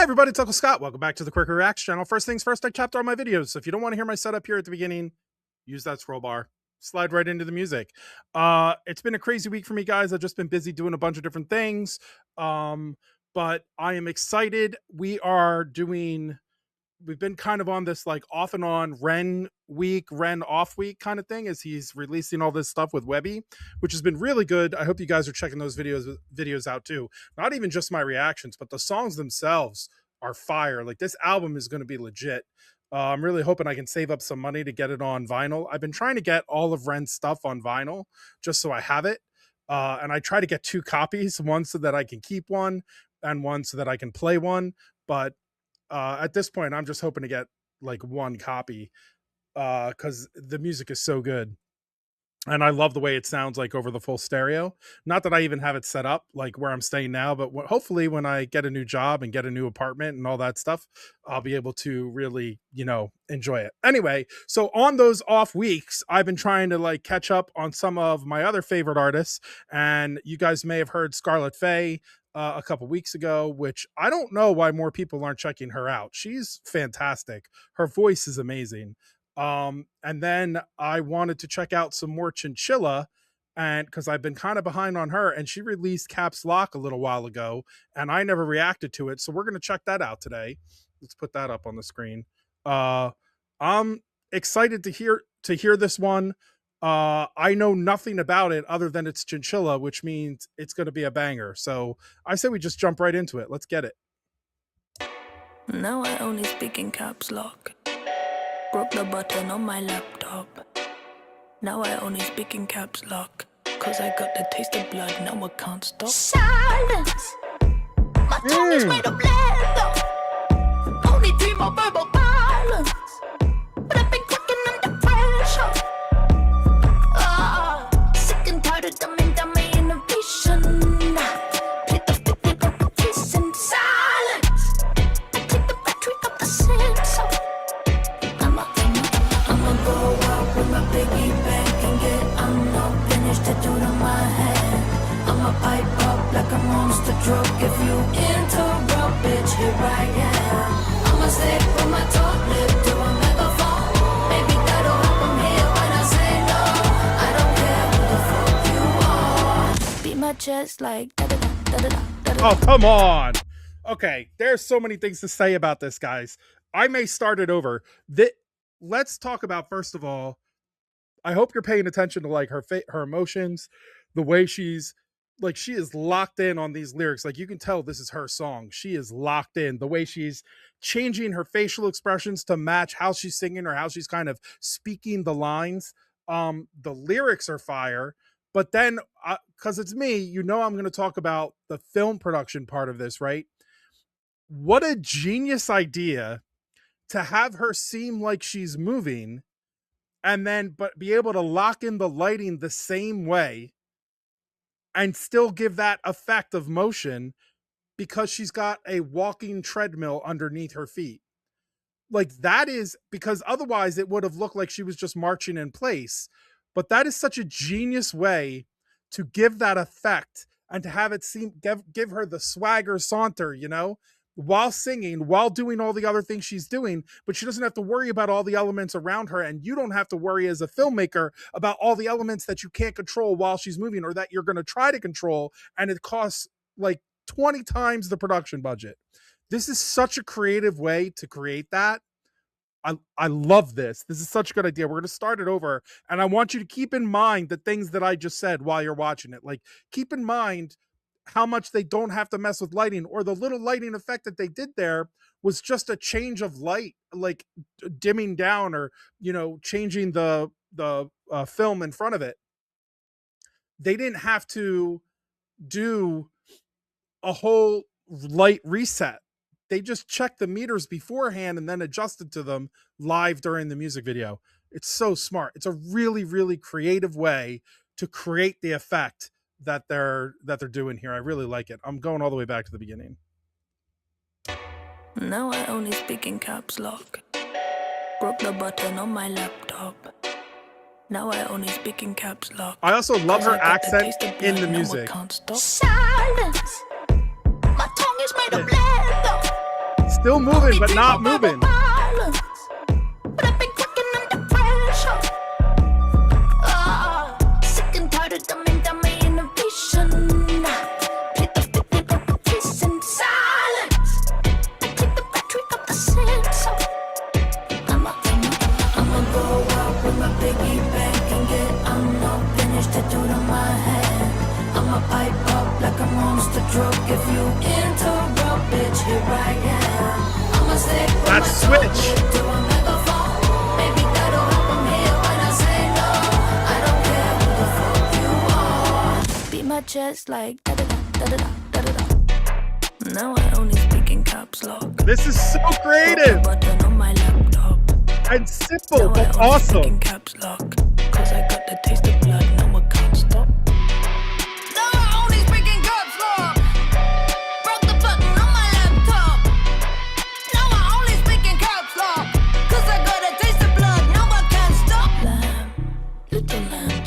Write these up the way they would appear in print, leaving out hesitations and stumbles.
everybody, it's Uncle Scott. Welcome back to the QwerkyReax channel. First things first, I chopped all my videos. So if you don't want to hear my setup here at the beginning, use that scroll bar. Slide right into the music. It's been a crazy week for me, guys. I've just been busy doing a bunch of different things. But I am excited. We've been kind of on this like off and on Ren off week kind of thing as he's releasing all this stuff with Webby, which has been really good. I hope you guys are checking those videos out too. Not even just my reactions, but the songs themselves are fire. Like, this album is going to be legit. I'm really hoping I can save up some money to get it on vinyl. I've been trying to get all of Ren's stuff on vinyl just so I have it. And I try to get 2 copies, one so that I can keep one and one so that I can play one. But at this point, I'm just hoping to get like 1 copy because the music is so good. And I love the way it sounds like over the full stereo. Not that I even have it set up like where I'm staying now, but hopefully when I get a new job and get a new apartment and all that stuff, I'll be able to really, enjoy it. Anyway, so on those off weeks, I've been trying to like catch up on some of my other favorite artists. And you guys may have heard Scarlet Faye a couple weeks ago, which I don't know why more people aren't checking her out. She's fantastic. Her voice is amazing. And then I wanted to check out some more Chinchilla, and because I've been kind of behind on her, and she released Caps Lock a little while ago and I never reacted to it, so we're going to check that out today. Let's put that up on the screen. I'm excited to hear this one. I know nothing about it other than it's Chinchilla, which means it's going to be a banger. So I say we just jump right into it. Let's get it. Now I only speak in caps lock. Broke the button on my laptop. Now I only speak in caps lock. Cause I got the taste of blood, now I can't stop. Silence. My tongue is made of leather. Only dream of verbal violence. But I've been cracking under pressure. Sick and tired of dumbing down my innovation. Play the fifth repetition. Silence. I take the battery of the sensor. I'ma go out with my piggy bank and get unfinished tattooed on my head. I'ma pipe up like a monster truck. If you interrupt, bitch, here I am. I'ma stick with my top lip to a megaphone. Maybe that'll help them hear when I say no. I don't care who the fuck you are. Beat my chest like da da da da da da. Oh, come on. Okay, there's so many things to say about this, guys. I may start it over. Let's talk about, first of all, I hope you're paying attention to like her emotions, the way she is locked in on these lyrics. Like, you can tell this is her song. She is locked in. The way she's changing her facial expressions to match how she's singing or how she's kind of speaking the lines. The lyrics are fire. But then, because it's me, I'm going to talk about the film production part of this, right? What a genius idea to have her seem like she's moving and then but be able to lock in the lighting the same way and still give that effect of motion because she's got a walking treadmill underneath her feet. Like, that is because otherwise it would have looked like she was just marching in place. But that is such a genius way to give that effect and to have it give her the swagger saunter, while singing, while doing all the other things she's doing, but she doesn't have to worry about all the elements around her. And you don't have to worry as a filmmaker about all the elements that you can't control while she's moving or that you're going to try to control. And it costs like 20 times the production budget. This is such a creative way to create that. I love this. This is such a good idea. We're going to start it over. And I want you to keep in mind the things that I just said while you're watching it. Like, keep in mind how much they don't have to mess with lighting, or the little lighting effect that they did there was just a change of light, like dimming down or, changing the film in front of it. They didn't have to do a whole light reset. They just checked the meters beforehand and then adjusted to them live during the music video. It's so smart. It's a really, really creative way to create the effect that they're doing here. I really like it. I'm going all the way back to the beginning. Now I only speak in caps lock. Broke the button on my laptop. Now I only speak in caps lock. I also love her accent in the music. Silence. My tongue is made of leather. Still moving, but not moving. But I've been cracking under pressure. Sick and tired of dumbing down my innovation. Play the fifth repetition. Silence. I keep the battery up the sensor. I'ma go out with my piggy bank and get unfinished tattooed on my hand. I'ma pipe up like a monster truck. If you interrupt, bitch, here I am. I'ma stay with That's my Switch. to a megaphone. Maybe that'll help 'em hear when I say no. I don't care who the fuck you are. Beat my chest like da-da-da, da-da-da, da-da-da. Now I only speak in caps lock. This is so creative Button on my laptop. and simple, Now I but only speak awesome. in caps lock. Cause I got the taste of blood, now I can't stop. Now I only speak in caps lock. Broke the button on my laptop. Now I only speak in caps lock. Cause I got a taste of blood, now I can't stop. Lamb, little lamb,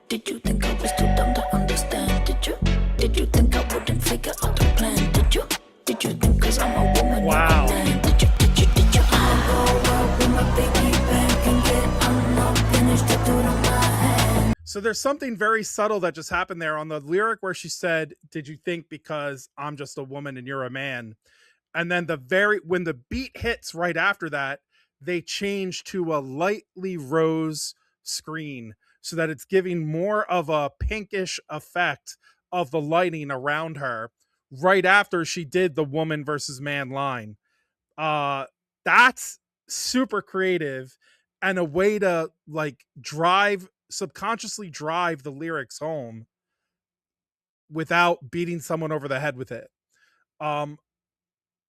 did you think I was too dumb to understand? Did you think I wouldn't figure out the plan? Did you think cause I'm a woman? Wow. you're a man? Did you? I'ma go out with my piggy bank and get unfinished tattooed on my hand. So there's something very subtle that just happened there on the lyric where she said, "Did you think because I'm just a woman and you're a man?" And then when the beat hits right after that, they change to a lightly rose screen so that it's giving more of a pinkish effect of the lighting around her right after she did the woman versus man line. That's super creative and a way to like subconsciously drive the lyrics home without beating someone over the head with it.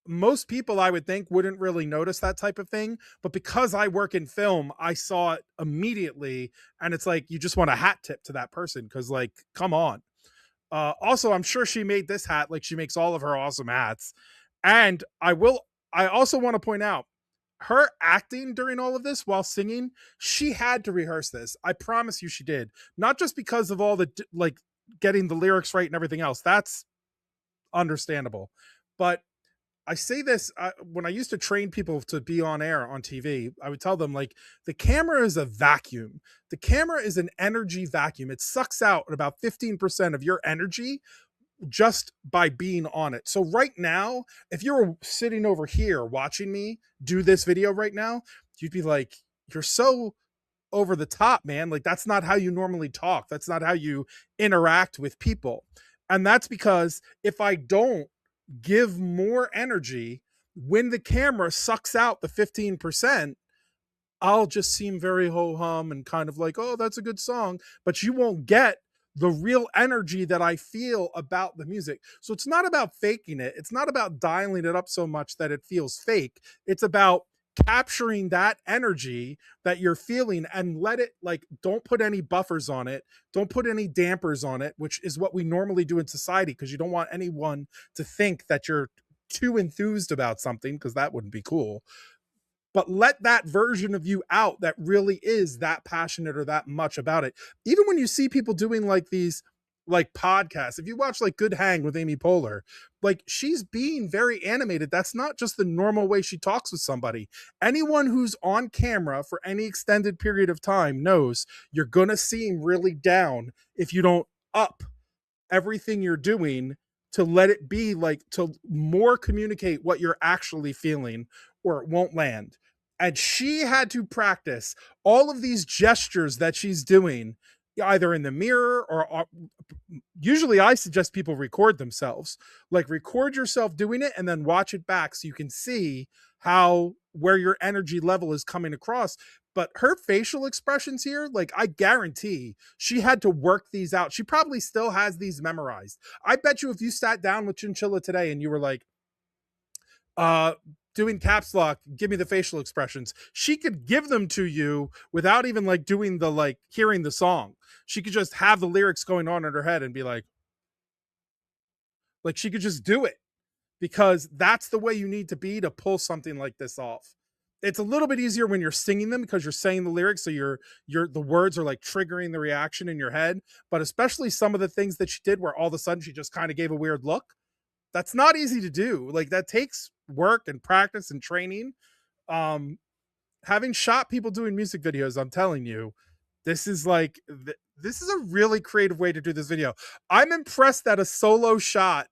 Most people I would think wouldn't really notice that type of thing, but because I work in film, I saw it immediately, and it's like you just want a hat tip to that person because, like, come on. Also, I'm sure she made this hat like she makes all of her awesome hats, and I also want to point out her acting during all of this while singing. She had to rehearse this. I promise you, she did. Not just because of all the like getting the lyrics right and everything else. That's understandable, but I say this when I used to train people to be on air on TV, I would tell them like the camera is a vacuum. The camera is an energy vacuum. It sucks out about 15% of your energy just by being on it. So right now, if you were sitting over here watching me do this video right now, you'd be like, you're so over the top, man. Like that's not how you normally talk. That's not how you interact with people. And that's because if I don't give more energy when the camera sucks out the 15%, I'll just seem very ho-hum and kind of like, oh, that's a good song, but you won't get the real energy that I feel about the music. So it's not about faking it. It's not about dialing it up so much that it feels fake. It's about capturing that energy that you're feeling and let it like, don't put any buffers on it. Don't put any dampers on it, which is what we normally do in society because you don't want anyone to think that you're too enthused about something because that wouldn't be cool. But let that version of you out that really is that passionate or that much about it. Even when you see people doing like these like podcasts, if you watch like Good Hang with Amy Poehler, like she's being very animated. That's not just the normal way she talks with somebody. Anyone who's on camera for any extended period of time knows you're going to seem really down if you don't up everything you're doing to let it be like to more communicate what you're actually feeling or it won't land. And she had to practice all of these gestures that she's doing either in the mirror or usually I suggest people record themselves, like record yourself doing it and then watch it back so you can see where your energy level is coming across. But her facial expressions here, like I guarantee she had to work these out. She probably still has these memorized. I bet you if you sat down with Chinchilla today and you were like, doing caps lock, give me the facial expressions, she could give them to you without even like doing the like hearing the song. She could just have the lyrics going on in her head and be like she could just do it because that's the way you need to be to pull something like this off. It's a little bit easier when you're singing them because you're saying the lyrics, so the words are like triggering the reaction in your head. But especially some of the things that she did where all of a sudden she just kind of gave a weird look, That's not easy to do. Like that takes work and practice and training. Um, Having shot people doing music videos, I'm telling you, this is like this is a really creative way to do this video. I'm impressed that a solo shot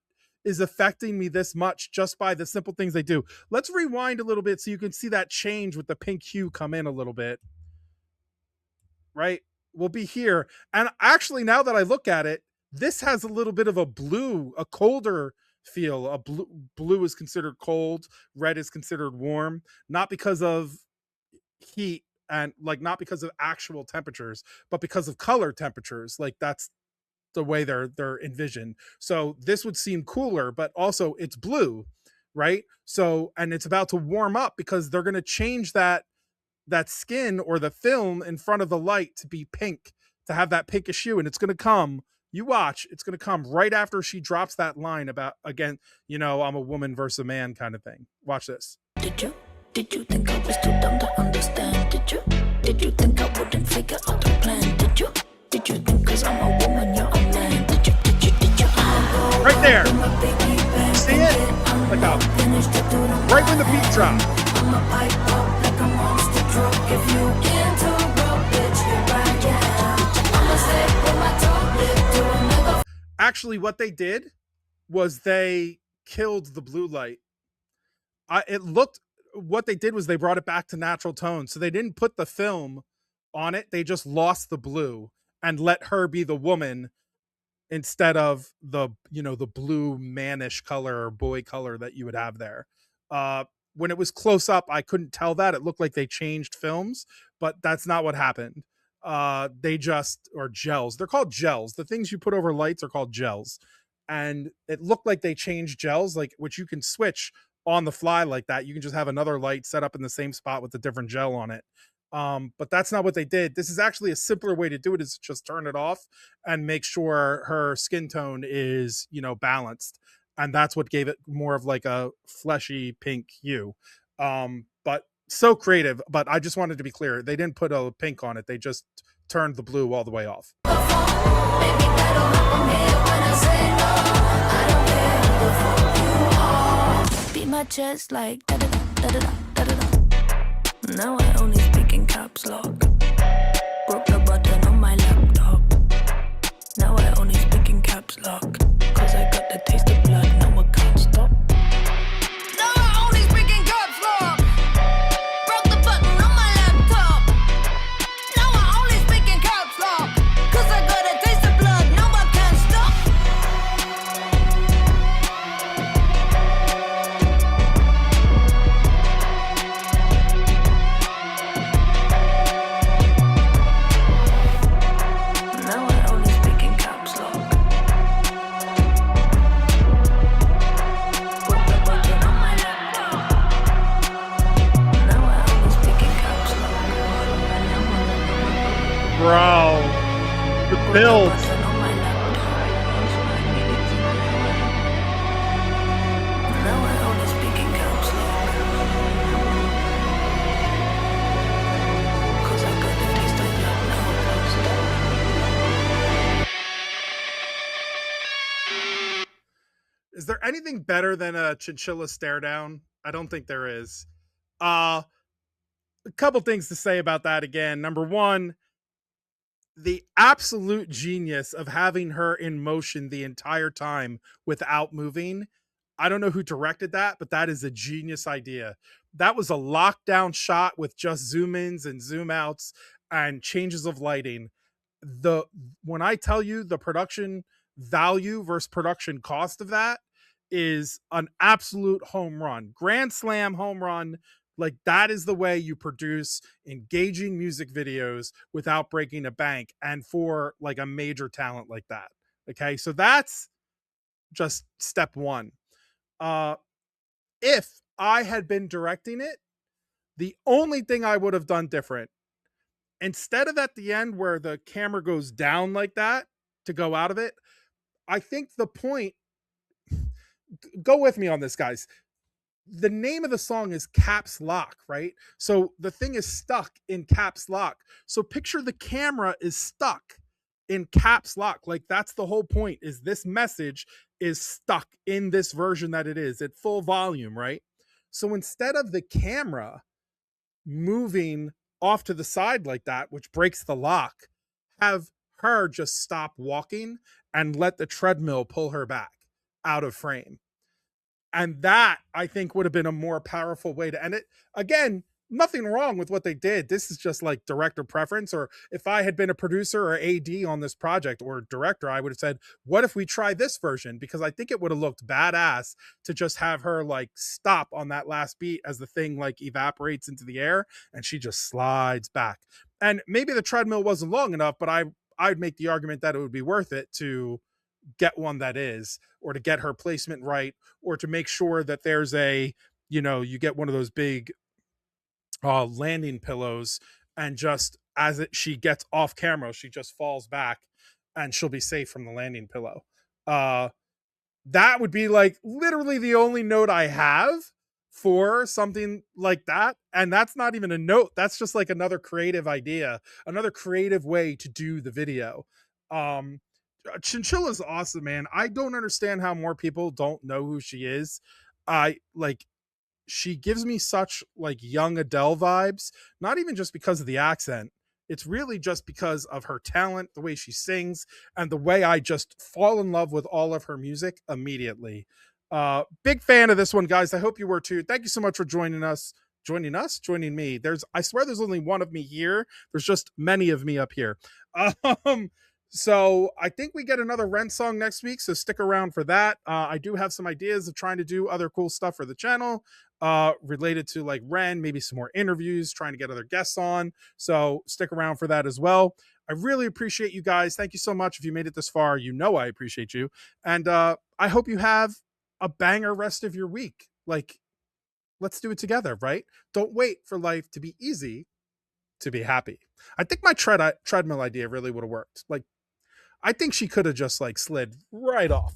is affecting me this much just by the simple things they do. Let's rewind a little bit so you can see that change with the pink hue come in a little bit. Right? We'll be here. And actually, now that I look at it, this has a little bit of a blue, a colder feel. A blue is considered cold, red is considered warm, not because of heat and like not because of actual temperatures, but because of color temperatures. Like that's the way they're envisioned. So this would seem cooler, but also it's blue, right? So and it's about to warm up because they're going to change that skin or the film in front of the light to be pink, to have that pinkish hue, and it's going to come. You watch, it's going to come right after she drops that line about, again, I'm a woman versus a man kind of thing. Watch this. Did you think I was too dumb to understand? Did you think I wouldn't figure out the plan? Did you think cause I'm a woman, you're a man? Did you? Right there. See it? Like how? Right when the beat drops. I'm a pipe up like a monster truck. If you can't talk about bitch, you're right, yeah. I'ma stay with my tongue lip to another. Actually, what they did was they killed the blue light. What they did was they brought it back to natural tone. So they didn't put the film on it. They just lost the blue and let her be the woman instead of the blue mannish color or boy color that you would have there. When it was close up, I couldn't tell that. It looked like they changed films, but that's not what happened. Or gels. They're called gels. The things you put over lights are called gels. And it looked like they changed gels, like which you can switch on the fly like that. You can just have another light set up in the same spot with a different gel on it. But that's not what they did. This is actually a simpler way to do it, is just turn it off and make sure her skin tone is, balanced. And that's what gave it more of like a fleshy pink hue. But so creative. But I just wanted to be clear. They didn't put a pink on it. They just turned the blue all the way off. Beat my chest like da da da da da da da. Now I only speak in caps lock. Broke the button on my laptop. Now I only speak in caps lock. Cause I got the taste of blood, now I can't stop. Now I only speak in caps lock. Broke the button on my laptop. Now I only speak in caps lock. Cause I got a taste of blood, now I can't stop. Now I only speak in caps lock. Broke the button on my laptop. Now I only speak in caps lock. Bro, the build. Button on my laptop. Now I only speak in caps lock. Cause I got the taste of blood, now I can't stop. Is there anything better than a chinchilla stare down? I don't think there is. A couple things to say about that again. Number one, the absolute genius of having her in motion the entire time without moving. I don't know who directed that, but that is a genius idea. That was a lockdown shot with just zoom ins and zoom outs and changes of lighting. When I tell you the production value versus production cost of that is an absolute home run, grand slam home run. Like that is the way you produce engaging music videos without breaking a bank, and for like a major talent like that. Okay, so that's just step one. If I had been directing it, the only thing I would have done different, instead of at the end where the camera goes down like that to go out of it, I think the point, go with me on this, guys. The name of the song is Caps Lock, right? So the thing is stuck in caps lock. So picture the camera is stuck in caps lock. Like that's the whole point, is this message is stuck in this version that it is at full volume, right? So instead of the camera moving off to the side like that, which breaks the lock, have her just stop walking and let the treadmill pull her back out of frame. And that I think would have been a more powerful way to end it. Again, nothing wrong with what they did. This is just like director preference. Or if I had been a producer or AD on this project or director, I would have said, what if we try this version? Because I think it would have looked badass to just have her like stop on that last beat as the thing like evaporates into the air and she just slides back. And maybe the treadmill wasn't long enough, but I'd make the argument that it would be worth it to get one that is, or to get her placement right, or to make sure that there's a, you get one of those big landing pillows, and just as she gets off camera, she just falls back and she'll be safe from the landing pillow. Uh, that would be like literally the only note I have for something like that. And that's not even a note. That's just like another creative idea, another creative way to do the video. Chinchilla is awesome, man. I don't understand how more people don't know who she is. I like she gives me such like young Adele vibes, not even just because of the accent. It's really just because of her talent, the way she sings, and the way I just fall in love with all of her music immediately. Big fan of this one, guys. I hope you were too. Thank you so much for joining us. Joining me. I swear there's only one of me here. There's just many of me up here. Um, so I think we get another Ren song next week. So stick around for that. I do have some ideas of trying to do other cool stuff for the channel related to like Ren, maybe some more interviews, trying to get other guests on. So stick around for that as well. I really appreciate you guys. Thank you so much. If you made it this far, I appreciate you. And I hope you have a banger rest of your week. Like, let's do it together, right? Don't wait for life to be easy to be happy. I think my treadmill idea really would have worked. Like, I think she could have just like slid right off.